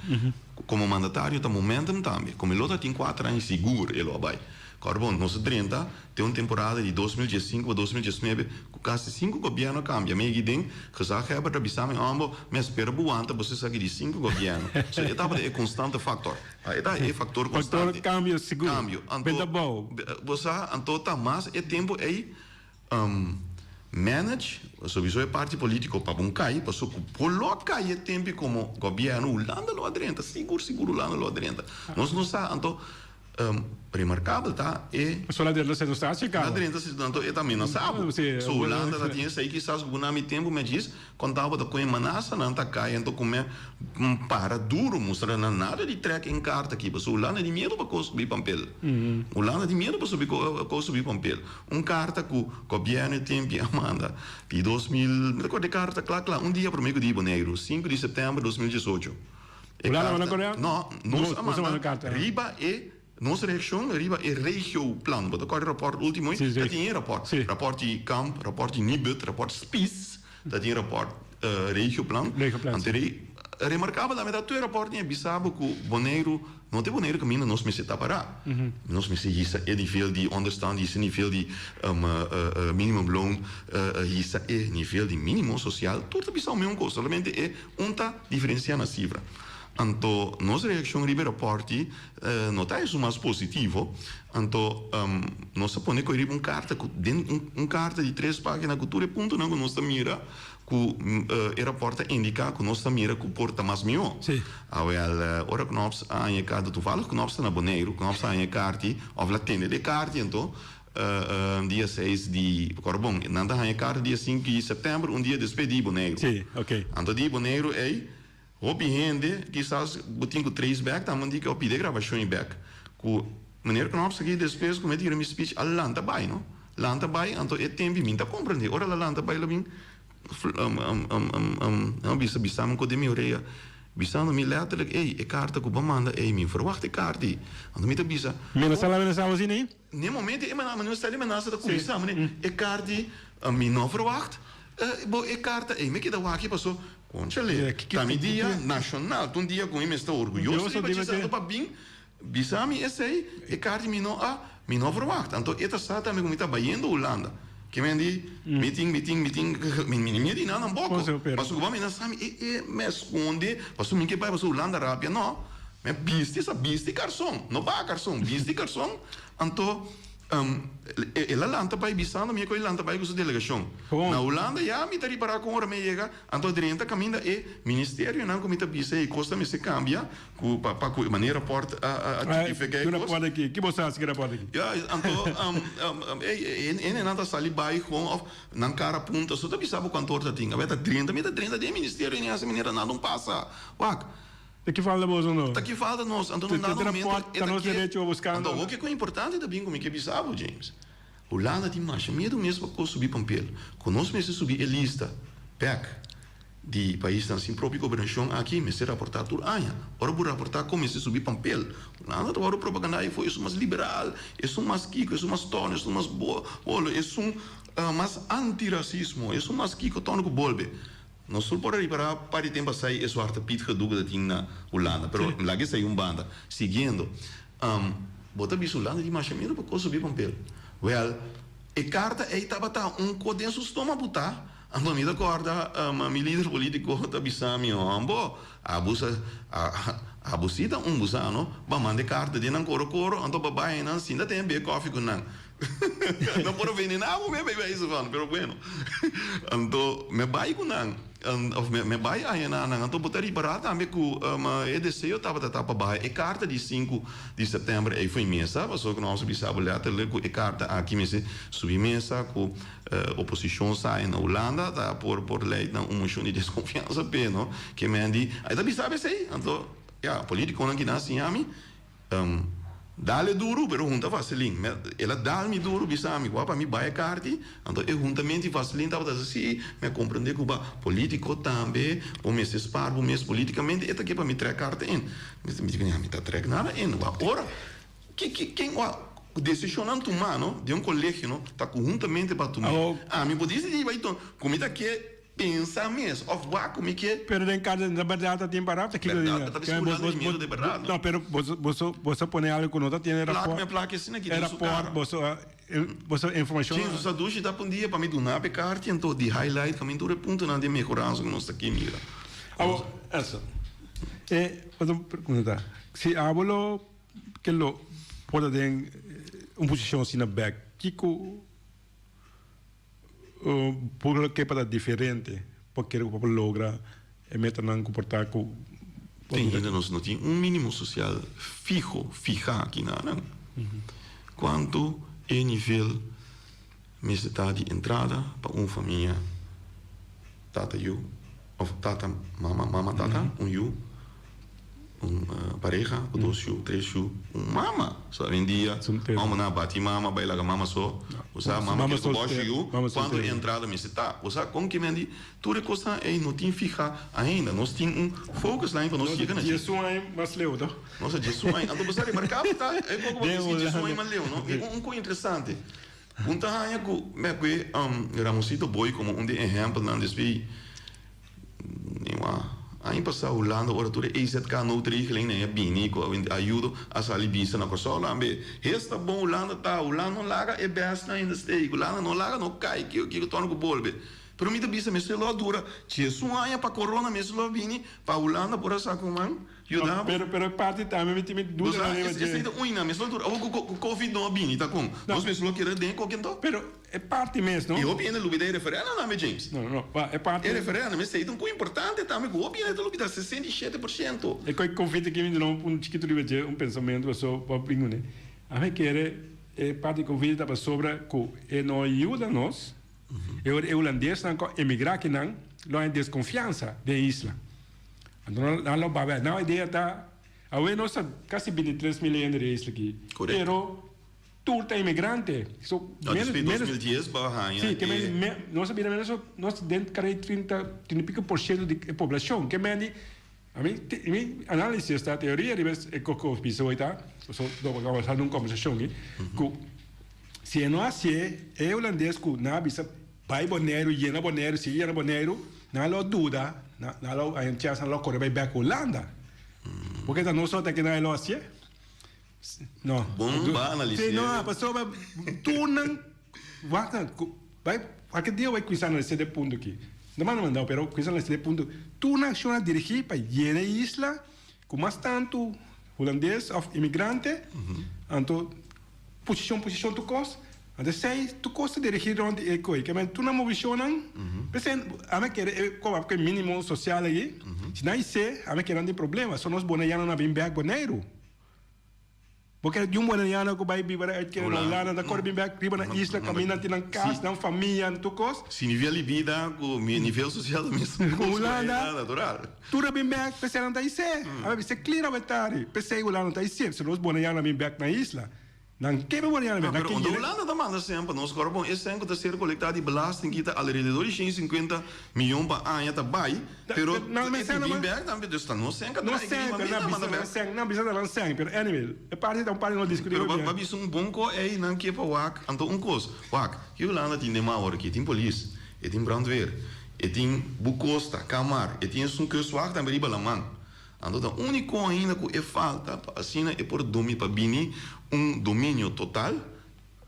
como mandatário tá momentum também como ele tem 4 anos seguro ele vai Carbon, nós 30 tem uma temporada de 2015 a 2019 com quase 5 governos cambia. Me dizem que já é para bisar me amo, mas espero buanta você sabe de 5 governos. So etapa é constante fator. Eta é fator constante. Fator cambio seguro. Cambio. Benda bom. Você anto tá mais é tempo aí manage, isso é parte política para um cai, para só coloca aí tempo como governo Holanda lo adrenta, seguro Holanda lo adrenta. Nós não sa anto remarcável tá só lá dentro você não está chegando lá dentro se tanto é também não sabe so Holanda tá tinha sei que quizás algum tempo me diz contava da coisa manasa não tá cai então como para duro mostrar nada de track em carta aqui so Holanda de medo para subir papel Holanda de medo para subir papel carta que o governo tempo manda de 2000 me recordo de carta claro um dia para mim de Bonaire 5 de setembro de 2018 Holanda Coreia não riba nossa reação arriba é regio plano, but agora rapport último, dat tinha rapport, rapport de camp, rapport de Nibud, rapport Spies, dat tinha rapport regio plano. Anteri remarcável da metade do rapport tinha bisabo que Bonaire, não tem Bonaire caminho nós me se tapará. Nós me se isso é nível de understand, isso é nível de minimum loan, isso é nível de mínimo social, tudo bisabo mesmo coisa, somente é unta diferencia na cifra. Então, nossa reação ribe rapporti não está isso mais positivo. Então, nós põe que ribe carta carta de 3 páginas que tudo ponto não nossa mira que o rapporto indica que nossa mira que porta mais melhor. Sim. Ora knops aan je kaart toevallig knops na Bonaire, knops aan je kaartje of la tende de kaartje então dia 6 de Corbon, nanda aan je kaart dia 5 de setembro, dia depois de Bonaire. Sim, ok. Então de Bonaire hobby rende, quizás botinho com 3 back, tá mandando que eu pedi gravação em back. Com maneira que nós aqui depois como eu me speech a lanta vai, não? Lanta vai, então é tempo mim tá compreender. Ora la lanta vai lá bem. Bisam com de minha orelha. Bisam me letterlijk, e carta que eu manda, me verwacht kaart die. Want me te bisa. Menos sabe assim nem? Nee momento, mas não está ali mas da comissão, né? Kaart die me não verwacht. Carta, me que dá aqui passou. Conchale, também dia nacional, um dia com ele está orgulhoso de participar para bem, bisami esse aí, carta me não verwacht. Então, esta sata também como está baiando Holanda. Que me di meeting, minha di não pouco. Mas o que me sabe me esconde, passou me que vai passou Holanda rápida, não. Me biste garçom, não vai garçom, biste garçom. Então ela lanta para bisando minha coisa lanta para com sua delegação na Holanda já me tari para com hora me chega então direita caminha ministério não como está bisa e custa me se cambia para com maneira porta a tipificar aqui que você acha que era porta aqui já então nada sali vai com não cara ponta só tá bisabo quanto hora tinha vai tá 30 de ministério e essa maneira nada não passa wak Tá que falta nós ou não? Tá que falta nós. Então não dá momento. Tá nos direitos a buscar. Então o que é importante também como é que bisabo, James. Holanda tem mais medo mesmo para subir pampel. Conosco mesmo subir a lista. Back. de país tem sin própria governação aqui, me se reportar tudo aia. Ora por reportar como se subir papel. Nada agora propaganda aí foi isso mais liberal, isso mais kiko, isso mais tono, isso mais bolo, isso mais antirracismo, isso mais kiko tono que bolbe. Nós só por aí para tempo sair isso arte pit que dúvida tinha na Holanda, pero lá que saiu banda seguindo. Bota bicho Holanda de machamento para subir papel. Well, e carta aí estava codenso estômago botar. A mim da corda, meu líder político está bisami, ambo, abusita busano, ba mande carta de nan coro, anto babai nan sinda tem be coffee com nan. Não por veneno, me bebe isso van, pero bueno. Anto me bai com nan, me bai aí nan, anto botar barata me ku EDC eu tava para bai, e carta de 5 de setembro aí foi mesa, passou que nós bisabo lá ter com e carta aqui me se subir mesa com oposição sai na Holanda, tá por lei na moção de desconfiança peno, que me andi, aí tá bisabe sei, anto ja, político não que nasce a mim, dá-lhe duro, pero junta vaselin. Ela dá-me duro, bisami, guapa, me vai a carta, então eu juntamente vaselin, estava assim, me compreender que o político também, o mês espar, o mês politicamente, é aqui para me trazer carta em. Me digo, não, me está trazer nada em. Ora, quem decisionando tomar, não, de colégio, não, está conjuntamente para tomar. Me pode dizer, vai então, como está aqui, pensa mesmo, of what como que pero en cada na verdade tem barato aqui não, pero você põe algo que não tem placa assim aqui era por você informação sim você duche dá um dia para me donar para carta então de highlight caminho do ponto na de mejorança que nós aqui mira essa vou perguntar se hablo que lo pode ter uma posição assim na back Kiko por que para diferente porque o povo logra meter não comportar com tem ainda nós não tem mínimo social fija aqui na quanto é nível necessidade de entrada para uma família tata eu ou tata mama tata eu pareja, dois show, três show, mama, só vendia, mama na bati mama, baila com mama só, usa mama que eu gosto eu, quando entrada me está, usa como que me diz, tudo coisa é não tem fica ainda, nós tem focus lá para nós chegar na. Jesus é mais leu, tá? Nossa Jesus é, então você remarcar tá, é como você Jesus é mais leu, não? Coisa interessante. Punta hanya ku me que Ramosito boy como de exemplo não despi, aí passar a Holanda, ora tudo EZK não regeling né, bini com ajuda a sair vista na consola, ambe, esta bom Holanda tá, Holanda não larga é best na ainda stay, Holanda não larga não cai, que torna com bolbe. Pero me bisa me se lo dura, Jesus aya para corona me se lo bini, para Holanda por essa comando, ajuda. Pero parte também me time dura na mesma. Esse é uina, me se lo dura, o Covid não bini, tá com? Nós me se lo querer den qualquer então. Pero é parte mesmo, não? E o bem é lubida referenda não me James. Não, é parte. É referenda, me sei, então coisa importante também, o bem é lubida 67%. É que convite que me deu chiquito de pensamento só para brincar, né? A mim quer é parte convite para sobre que não ajuda nós. O holandês não emigrar aqui não é desconfiança da isla. Então não vai não a ideia tá a nós quase 23 milhões de isla aqui. Pero tudo é imigrante. So menos 2010 barra. Sim, que nós sabemos nós dentro de 30 e pico por cento de população que me a mim análise esta teoria de vez é coco pisou tá. So vamos a uma conversação aqui. Se não assim é holandês que na bisa vai boneiro, llena boneiro, se llena boneiro, não há dúvida, não há chance de correr para a Holanda. Porque não só tem que não é assim. Não. Bom, analisar. Se não, passou, tu não vai, aquele dia vai cuidar nesse ponto aqui. Não mandou, pero cuidar nesse ponto. Tu não aciona dirigir para llena isla, com mais tanto holandês ou imigrante, então posição tu costa. Então, se tu costa dirigir onde é que mas tu não movisionan, pensando, a mim quer como que mínimo social aí, se não é a mim quer não problema, só nós bonaianos não bem bem boneiro. Porque de bonaiano que vai viver aqui na Holanda, da cor bem bem riba na isla, caminha na casa, na família, tu costa. Se nível de vida, o nível social mesmo. Holanda, natural. Tu não bem bem, pensando não tá aí, a mim se clear a vetari, pensei Holanda tá aí, se nós bonaianos bem bem na isla. Dan que memorial Pero na que onde Holanda também sempre nós agora bom esse tempo ser coletado de belasting kita alrededor de 150 milhões para ano tá vai, pero não, mas tem não, bem também dus tá não sempre não sei, não precisa não sei, pero anyway, é parte da parte não discutir. Pero babi um bom co é não que para wak, então coisa, wak, que Holanda tem de maior que tem polícia, e tem brandweer, e tem bucosta, camar, e tem um kustwacht também riba lamang. Então, o único ainda que falta assim é por domínio para bini domínio total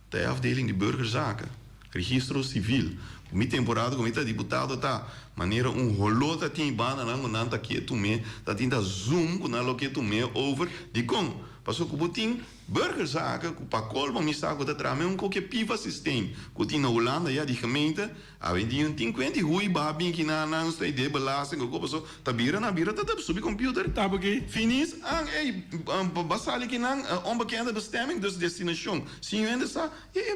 da afdeling de burgerzaken, registro civil. Como temporada, como deputado tá maneira rolota tem bana não nanta que tu me tá tinda zoom com nalo que tu me over de com passou que botin burgerzaken com para colma me saco da trame qualquer piva system que tinha na Holanda já de gemeente a vendi 50 hui babi que na sei de belasting que passou tá bira na bira tá subir computer Tá porque finis ang basali que não onbekende bestemming dus destinação sim ainda sa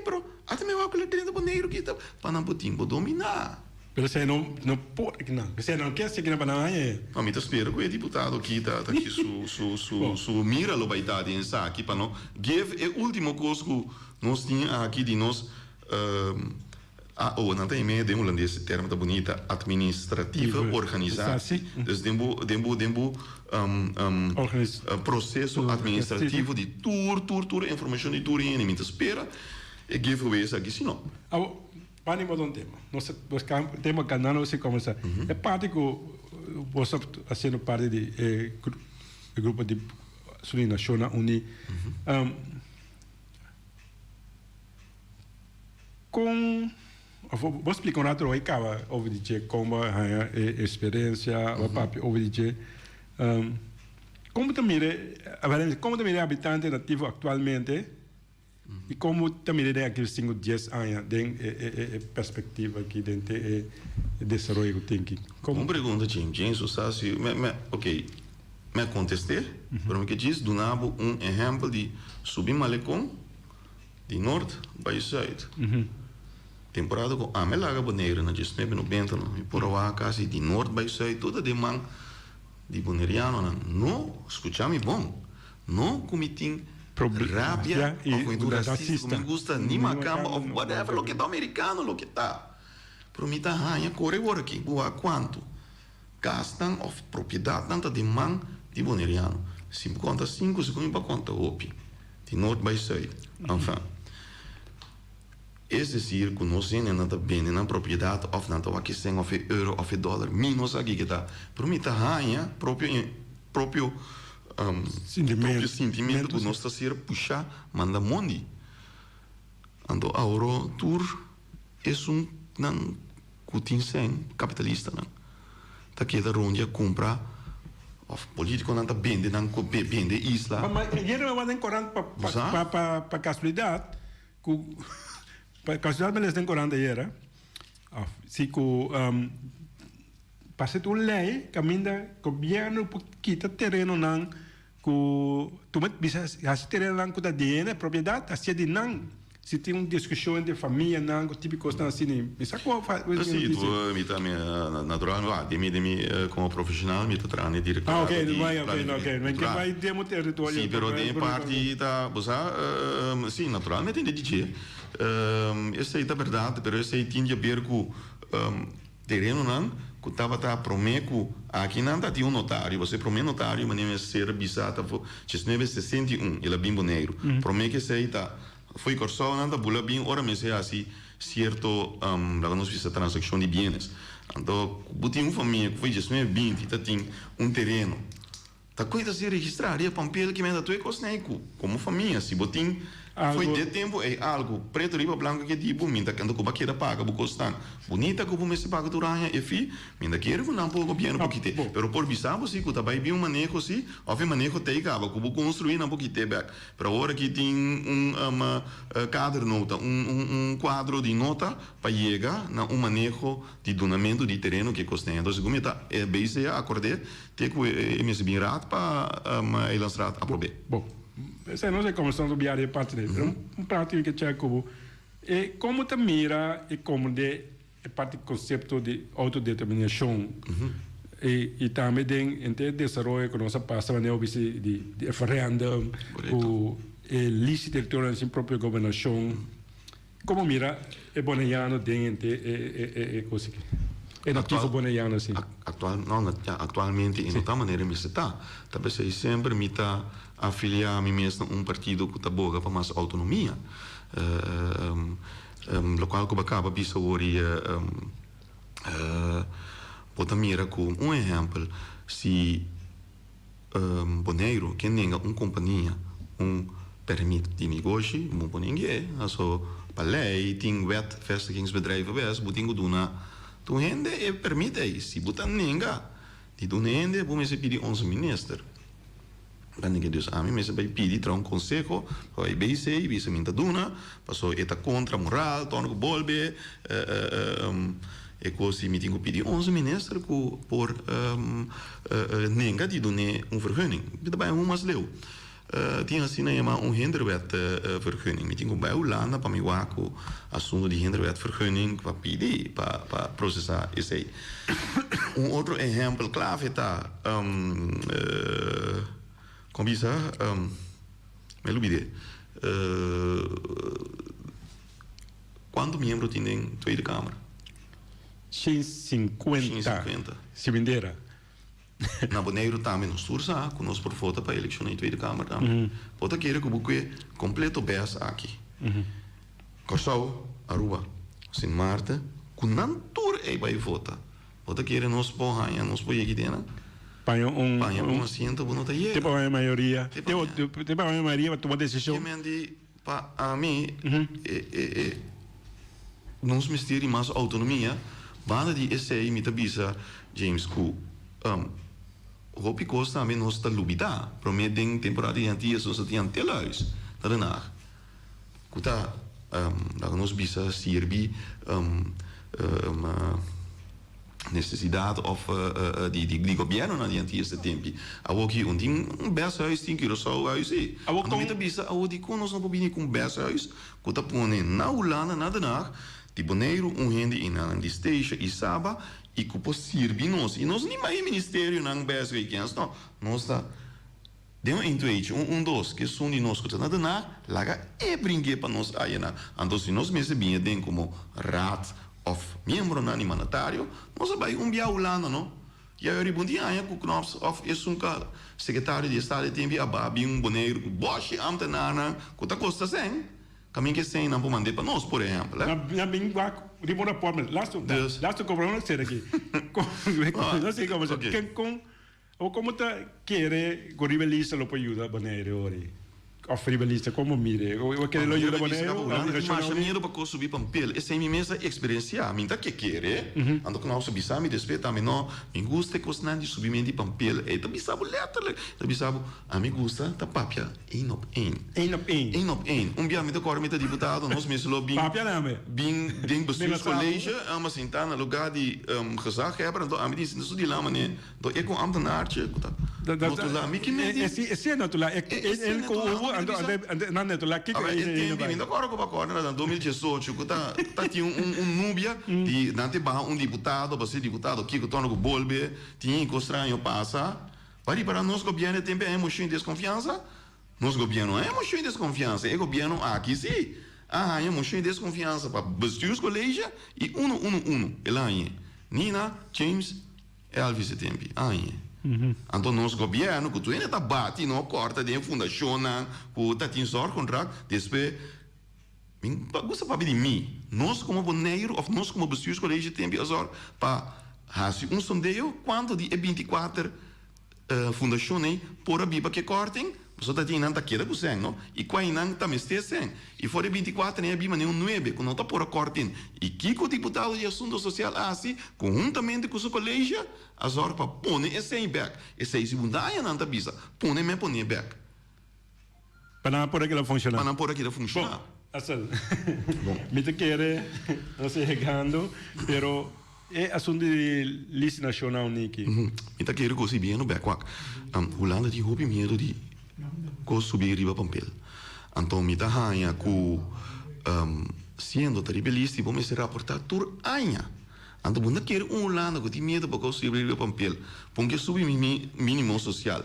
bro até me vai colher 30 boneiro que tá para não botin dominar. pero você não pode que não, você não quer seguir na banana é. A mim tá espera que o deputado aqui tá aqui su mira lo baitade em sa aqui para não give é último coisa que nós tinha aqui de nós não tem meio de holandês termo tá bonita administrativa organizada dus processo administrativo de tour informação de tour e nem espera e giveaways aqui se não Pani mudou um tema. Nós tema canal você começa. É parte que você fazendo parte de grupo de Sul Nacional Uni. Com vou explicar um outro aí cara over de como a experiência o papo over de como também habitante nativo atualmente. E como também tem aqueles 5, 10 anos de perspectiva aqui dentro de desenvolvimento thinking. Como pergunta James, o Sassi, me contestei, pero que diz do nabo exemplo de subir malecão de norte para sul. Temporada com a melaga boneira na diz no bento no por a casa de norte para sul toda de man de boneriano não escutamos bom, não comitim rabia ou racista, como gusta ni macamba ou whatever, lo que tá americano, lo que tá. Promita hanha corre agora aqui, boa quanto gastam of propriedade tanta de man de boneriano. Se conta 5 segundos para conta opi, de norte by sul. Enfin, es decir, que nós não nada bem na propriedade of nada o que sem of euro of dólar, minus aqui que tá. Promita hanha próprio sentimento que nós está ser puxar manda mundi ando a euro tour é não cutin capitalista não tá que da rondia compra of político não tá vende não vende isla mas ele não vai encorar para casualidade para casualidade eles encorar era se que passa tu lei caminha governo quita terreno não tu bisa hasil terreno lang ko tadi propriedade assim de não se tem discussão de família não típico está assim bisa ko assim tu me também natural demi como profissional me tá trane diretor ok mas que vai demo território sim pero de parte tá bosa sim naturalmente de DJ essa é a verdade pero essa tinha a ver com terreno não que estava tá prometo aqui não tá tinha notário você promete notário mas nem ser bisata foi 1961 ele é bimbo negro promete que sei tá foi corso não tá bula bem ora me sei assim certo lá nós fizemos transação de bens então botinho família que foi 1920 tá tinha terreno tá coisa se registrar e papel que me dá tudo cosneco como família se botinho foi de tempo é algo preto riba branco que tipo minta quando que baqueira paga bu costan bonita que me se paga durante e fi minta quero não pouco bem pouquite pero por bisabo se que tá vai bem manejo se ou manejo te acaba que bu construir não pouquite back para hora que tem quadro nota quadro de nota para chegar na manejo de donamento de terreno que custa então se como tá é base acordei te que me se bem rat para elanstrat aprobe Você não sei como estão subir a parte dele, prático que tinha como e como te mira e como de parte do conceito de autodeterminação e também tem desenvolvimento que nós passamos né de referendum o lista territorial sin propia gobernación. ¿Cómo mira el bonaiano de cosa que é nativo bonaiano assim? Actualmente, em outra maneira, me está. Talvez eu sempre me está afiliar a mim mesmo a um partido que está boga para mais autonomia. Local que acaba de saber pode mirar como exemplo, se Bonaire, que nenga companhia, permite de negócio, não pode ninguém. Also, para lei, tem wet vestigingsbedrijven best, moet ingo doen na. Toen hende permite isso. Se botar ninguém, die doen hende, vou me pedir onze minister. Dan ik dus aan me bij pedir tra consejo, vai BC, bisa minta duna, passou eta contra moral, tono bolbe, e così mi tengo pedir onze minister por ninguém die doen vergunning. Bida bij hoe mas leu. Tinha assim maar hinderwet vergunning. Met bij Holanda para me waco assunto de hinderwet vergunning para pedir para processar esse. Outro exemplo clave está como isso me lubide quanto membro tem Tweede Kamer? 150. Se vendeira. Na Bonaire também nos sursa, que nós por voto para a eleição em Tweede Kamer também. Pode querer que o buque completo bes aqui. Corsau, Aruba, Sint Maarten, que não tur é para votar. Pode querer nós por ranha, nós por aqui dentro. Panha um assento, não tá aí. Tipo a maioria. Tipo a maioria para tomar decisão. Que mendi para a mim, nós mistério mais autonomia. Banda de essay me tabisa James Cook. Hoop ik kost aan ons te lubida. Prometen temporada de antigas zoals het aan teluis. Daarna. Kuta dat ons bisa sirbi necessidade of die governo na die antigas de tempi. Awo ki ding best huis 10 keer zo huis e. Awo kom bisa awo die kon ons nog bobini com best huis. Kuta pone na ulana na daarna. Die Bonaire hende in aan die station Isaba e que possível nós e nós nem mais ministério não best weekends não nós tá deu intuição dois que são de nós que tá nada na laga brinque para nós aí na então se nós mesmo bem den como raad of membro na animatário nós vai biaulano não e aí bom dia aí com knops of secretário de estado tem via babi Bonaire boche ambtenaren que tá costa sem caminho que sem não mandar para nós por exemplo na bem de boa forma lasto cobramos ser aqui não sei como como tá querer o rivalista lo pode ajudar Bonaire hoje o rivalista como mire o que ele ajuda Bonaire mas medo para subir para pele essa é minha mesma experiência minha que querer ando com nosso bisami respeita me não me gusta cosnan de subir mendi para pele e tá bisabo letterlijk tá bisabo a me gusta tá papia een op één dia me tá cor me tá deputado nós mesmo lo bem papia name bem ding bestuurscollege mas sentar na lugar de gezaghebber então a me diz isso de lá mané do eu com ambtenaartje dat lá me que me esse é natural é não natural que é ainda agora com a corda na 2018 que tá tinha núbia de nante barra deputado para ser deputado que o tono bolbe tinha que estranho passa para nós governo tem bem emoção de desconfiança nós governo é emoção de desconfiança é governo aqui sim é emoção de desconfiança para bestuurscollege e ela aí Nina James Elvis tempi então nosso governo que tu ainda tá bate não corta de fundação que tá tem zorg contract depois gosta para de mim nós como Bonaire of nós como bestuurscollege tempi azor para fazer sondeio quanto de 24 fundações por a biba que cortem só tá tinha nanta queda com não e qual não tá mestre sem e fora 24 nem a biba nem 9 quando tá por a cortem e que o deputado de assunto social assim conjuntamente com o colégio azor para pôr esse em back esse segunda aí não tá bisa pôr back para por aquilo funcionar Asal me te quer não sei regando pero é assunto de lista nacional niki me te quer coisa bem no backwak Holanda die hoop medo de co subir riba pampel então me tá hanha cu sendo terribilista vou me ser rapportar tur anha então bunda quer Holanda que tem medo para subir riba pampel porque subir mínimo social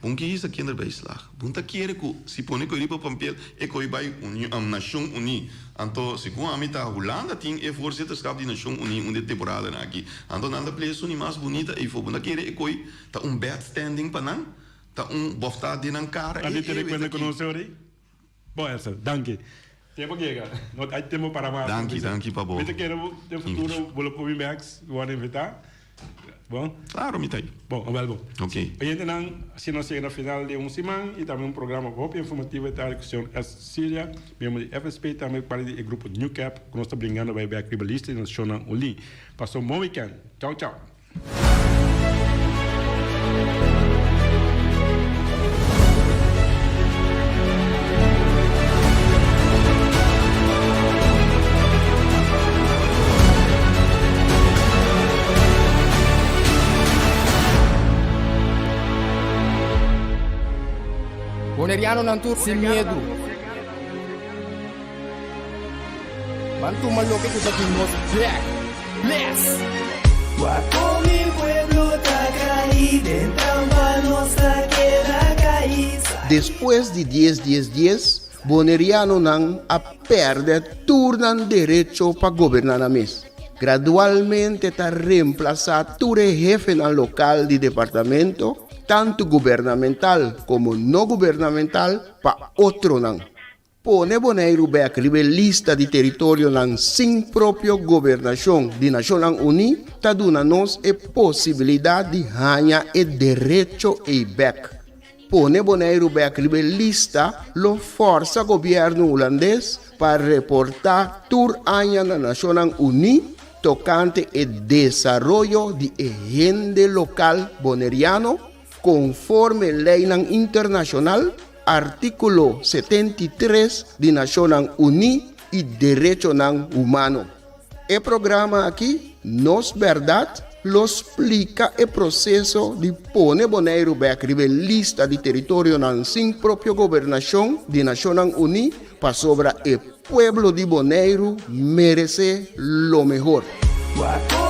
Bunke is a kinderbijslag. Bunta kere ku si pone ko ripa papel e ko bij Nation Unie. Anto si ku amita Holanda ting e voorzitterschap die Nation Unie unde temporada na aqui. Anto nanda place uni mais bonita e fo bunta kere e ko ta bad standing panan. Ta bofta dinang cara. Ali te recuerda conocer hoy. Bom, Elsa, danke. Tempo llega. No hay tiempo para más. Danke, Pablo. Viste que no futuro vuelo por mi Max, van a invitar. Bom? Claro, mitai. Bom, bom. Ok. A gente não, se nós chega na final de semana e também programa com informativo da discussão é Síria, mesmo de FSP também para o grupo New Cap, que nós estamos brincando vai ver ribalista e nós chamamos o Lee. Passou um bom weekend. Tchau, tchau. Boneriano nantur sem medo. Bantu maloke kuda kimos black. Bless. Guapo mi pueblo está caído, entramos a queda caída. Después de 10, Boneriano nan a perder turnan derecho para gobernar a mes. Gradualmente está reemplazado todo jefe al local de departamento, tanto gubernamental como no gubernamental, para otro nan. Pone Bonaire back lista de territorio nan sin propio gobernación de Naciones Unidas, ta duna nos e posibilidad de ganhar e derecho e back. Pone Bonaire back lista lo forza governo holandês para reportar tur año na Naciones Unidas tocante el desarrollo de agente local boneriano conforme ley internacional, artículo 73 de Naciones Unidas y Derecho Humano. El programa aquí, nos verdad, lo explica el proceso de poner Bonaire back lista de territorio sin propia gobernación de Naciones Unidas para sobre el pueblo de Bonaire merece lo mejor. Guapo